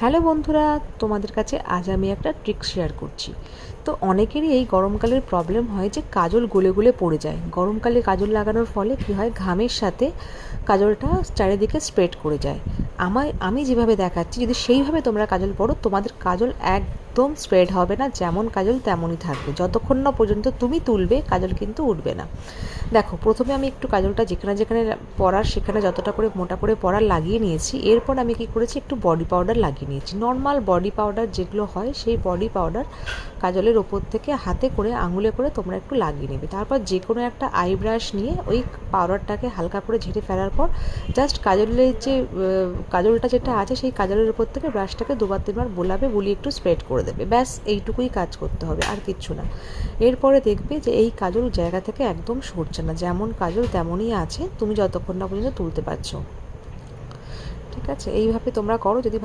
Hello বন্ধুরা, তোমাদের কাছে আজ আমি একটা ট্রিক শেয়ার করছি। তো অনেকেরই এই গরমকালের প্রবলেম হয় যে কাজল গলে গলে পড়ে যায়। গরমকালে কাজল লাগানোর ফলে কী হয়, ঘামের সাথে কাজলটা চারিদিকে স্প্রেড করে যায়। আমি যেভাবে দেখাচ্ছি, যদি সেইভাবে তোমরা কাজল পরো, তোমাদের কাজল একদম স্প্রেড হবে না, যেমন কাজল তেমনই থাকবে। যতক্ষণ না পর্যন্ত তুমি তুলবে, কাজল কিন্তু উঠবে না। দেখো, প্রথমে আমি একটু কাজলটা যেখানে যেখানে পরার সেখানে যতটা করে মোটা করে পরার লাগিয়ে নিয়েছি। এরপর আমি কী করেছি, একটু বডি পাউডার লাগিয়ে নিয়েছি। নর্মাল বডি পাউডার যেগুলো হয়, সেই বডি পাউডার কাজলের ওপর থেকে হাতে করে আঙুলে করে তোমরা একটু লাগিয়ে নেবে। তারপর যে কোনো একটা আই ব্রাশ নিয়ে ওই পাউডারটাকে হালকা করে ঝেড়ে ফেলার পর জাস্ট কাজলের যে কাজলটা যেটা আছে, সেই কাজলের উপর থেকে ব্রাশটাকে দুবার তিনবার বুলিয়ে একটু স্প্রেড করে দেবে। ব্যাস এইটুকুই কাজ করতে হবে, আর কিচ্ছু না। এরপরে দেখবে যে এই কাজল জায়গা থেকে একদম সরছে না, যেমন কাজল তেমনই আছে, তুমি যতক্ষণ না পর্যন্ত তুলতে পারছো। ঠিক আছে, এইভাবে তোমরা করো। যদি